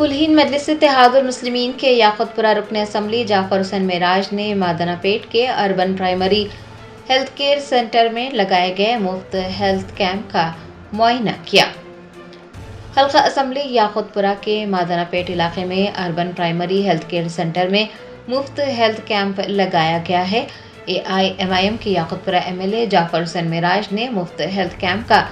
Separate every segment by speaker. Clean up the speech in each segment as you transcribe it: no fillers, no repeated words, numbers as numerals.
Speaker 1: कुलहीन मजलिस इत्तेहादुल मुस्लिमीन के याकुतपुरा रुकन असम्बली जाफर हुसैन मेराज ने मादनापेट के urban primary health care centre में लगाए गए मुफ्त हेल्थ कैंप का मुआयना किया। हल्का असम्बली याकुतपुरा के मादनापेट इलाके में urban primary health care centre में मुफ्त हेल्थ कैंप लगाया गया है। AIMIM के याकुतपुरा MLA जाफर हुसैन मेराज ने मुफ्त हेल्थ कैंप का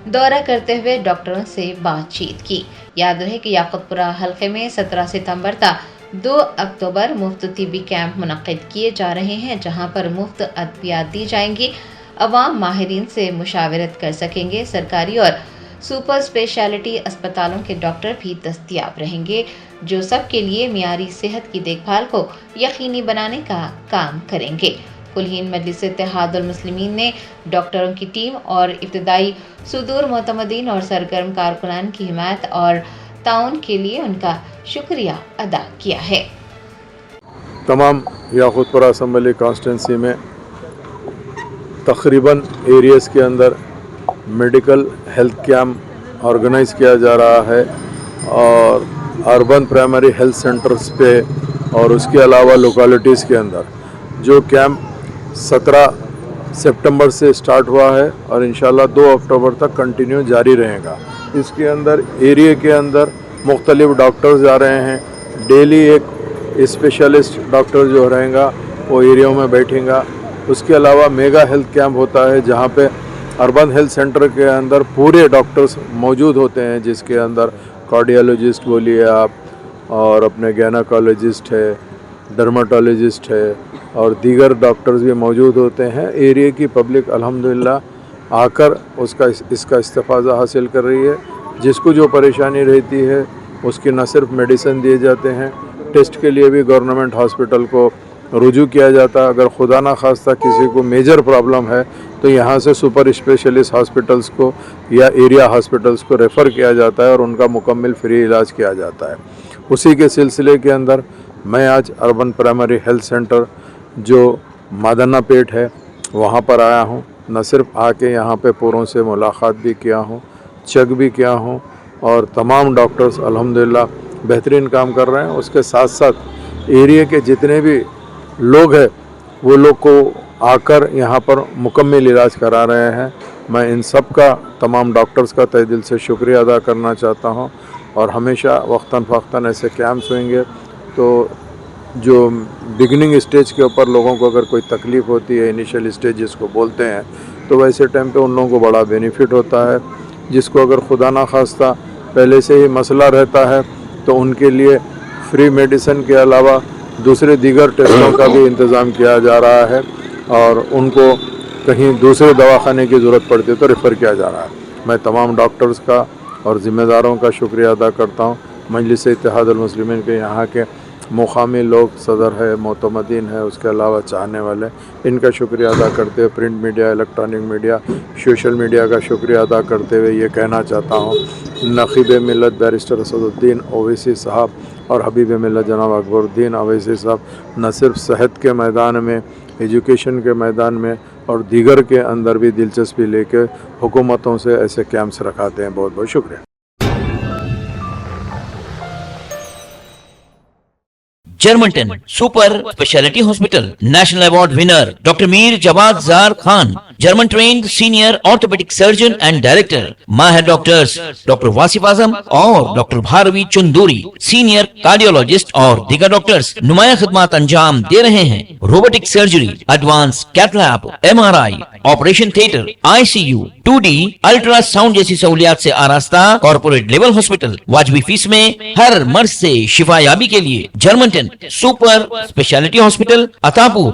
Speaker 1: दौरा करते हुए डॉक्टरों से बातचीत की। याद रहे कि याकुतपुरा हल्के में 17 सितंबर तक 2 अक्टूबर मुफ्त तिब्बी कैंप मुनक्किद किए जा रहे हैं, जहां पर मुफ्त अद्वियात दी जाएंगी। अवाम माहिरीन से मुशावरत कर सकेंगे। सरकारी और सुपर स्पेशलिटी अस्पतालों के डॉक्टर भी दस्तयाब रहेंगे, जो सबके लिए मियारी सेहत की देखभाल को यकीनी बनाने का काम करेंगे। कुलहीन मजलिस इत्तेहादुल मुस्लिमीन ने डॉक्टरों की टीम और इब्तदाई सुदूर मोतमदीन और सरगर्म कारकुनान की हिमायत और ताउन के लिए उनका शुक्रिया अदा किया है।
Speaker 2: तमाम याकुतपुरा असम्बली कॉन्स्टिट्यूंसी में तकरीबन एरियाज़ के अंदर मेडिकल हेल्थ कैंप ऑर्गेनाइज़ किया जा रहा है और अर्बन प्राइमरी हेल्थ सेंटर्स पे और उसके अलावा लोकेलिटीज़ के अंदर जो कैंप 17 सितंबर से स्टार्ट हुआ है और इंशाल्लाह 2 अक्टूबर तक कंटिन्यू जारी रहेगा। इसके अंदर एरिया के अंदर मुख्तलिफ डॉक्टर्स आ रहे हैं। डेली एक स्पेशलिस्ट डॉक्टर जो रहेगा वो एरिया में बैठेगा। उसके अलावा मेगा हेल्थ कैंप होता है जहाँ पे अर्बन हेल्थ सेंटर के अंदर पूरे डॉक्टर्स मौजूद होते हैं, जिसके अंदर कार्डियोलॉजिस्ट बोलिए आप, और अपने गायनेकोलॉजिस्ट है, डर्माटोलॉजिस्ट है और दीगर डॉक्टर्स भी मौजूद होते हैं। एरिया की पब्लिक अल्हम्दुलिल्लाह आकर इसका इस्तेफ़ाज़ा हासिल कर रही है। जिसको जो परेशानी रहती है उसकी न सिर्फ मेडिसिन दिए जाते हैं, टेस्ट के लिए भी गवर्नमेंट हॉस्पिटल को रुजू किया जाता है। अगर खुदा ना खास्ता किसी को मेजर प्रॉब्लम है तो यहाँ से सुपर स्पेशलिस्ट हॉस्पिटल्स को या एरिया हॉस्पिटल्स को रेफ़र किया जाता है और उनका मुकम्मल फ्री इलाज किया जाता है। उसी के सिलसिले के अंदर मैं आज अर्बन प्राइमरी हेल्थ सेंटर जो मादनापेट है वहाँ पर आया हूँ। न सिर्फ आके यहाँ पे पूरों से मुलाकात भी किया हूँ, चेक भी किया हूँ और तमाम डॉक्टर्स अल्हम्दुलिल्लाह बेहतरीन काम कर रहे हैं। उसके साथ साथ एरिया के जितने भी लोग हैं वो लोग को आकर यहाँ पर मुकम्मल इलाज करा रहे हैं। मैं इन सब का, तमाम डॉक्टर्स का तहे दिल से शुक्रिया अदा करना चाहता हूँ और हमेशा वक्तन फ़वक्तन ऐसे कैंप्स होंगे तो जो बिगनिंग स्टेज के ऊपर लोगों को अगर कोई तकलीफ़ होती है, इनिशियल स्टेज जिसको बोलते हैं, तो वैसे टाइम पे उन लोगों को बड़ा बेनिफिट होता है। जिसको अगर खुदा ना खास्ता पहले से ही मसला रहता है तो उनके लिए फ्री मेडिसिन के अलावा दूसरे दीगर टेस्टों का भी इंतज़ाम किया जा रहा है और उनको कहीं दूसरे दवाखाने की ज़रूरत पड़ती है तो रेफ़र किया जा रहा है। मैं तमाम डॉक्टर्स का और ज़िम्मेदारों का शुक्रिया अदा करता हूँ। मजलिस इत्तेहादुल मुस्लिमीन के यहाँ के मुकामी लोग, सदर है, मोतमदीन है, उसके अलावा चाहने वाले, इनका शुक्रिया अदा करते हुए print media, electronic media, social media का शुक्रिया अदा करते हुए ये कहना चाहता हूँ, नक़ीब मिल्लत बैरिस्टर असदुद्दीन ओवैसी साहब और हबीब मिल्लत जनाब अकबरुद्दीन ओवैसी साहब न सिर्फ सेहत के मैदान में, एजुकेशन के मैदान में और दीगर के अंदर भी दिलचस्पी लेकर हुकूमतों से ऐसे कैंप्स रखाते हैं। बहुत बहुत शुक्रिया।
Speaker 3: जर्मनटन super speciality hospital national award winner doctor Mir Jawad Jar Khan, German trained senior orthopaedic surgeon and director, माहिर डॉक्टर्स डॉक्टर वासिफ आजम और doctor Bharvi Chanduri, senior cardiologist और दीगर डॉक्टर्स नुमाया खिदमत अंजाम दे रहे हैं। Robotic surgery, advance cath lab, MRI, operation theatre, ICU, 2D ultrasound जैसी सहूलियात से आरास्ता कॉर्पोरेट लेवल हॉस्पिटल। वाजबी फीस में हर मर्ज से शिफायाबी के लिए Germanton super speciality hospital, Attapur,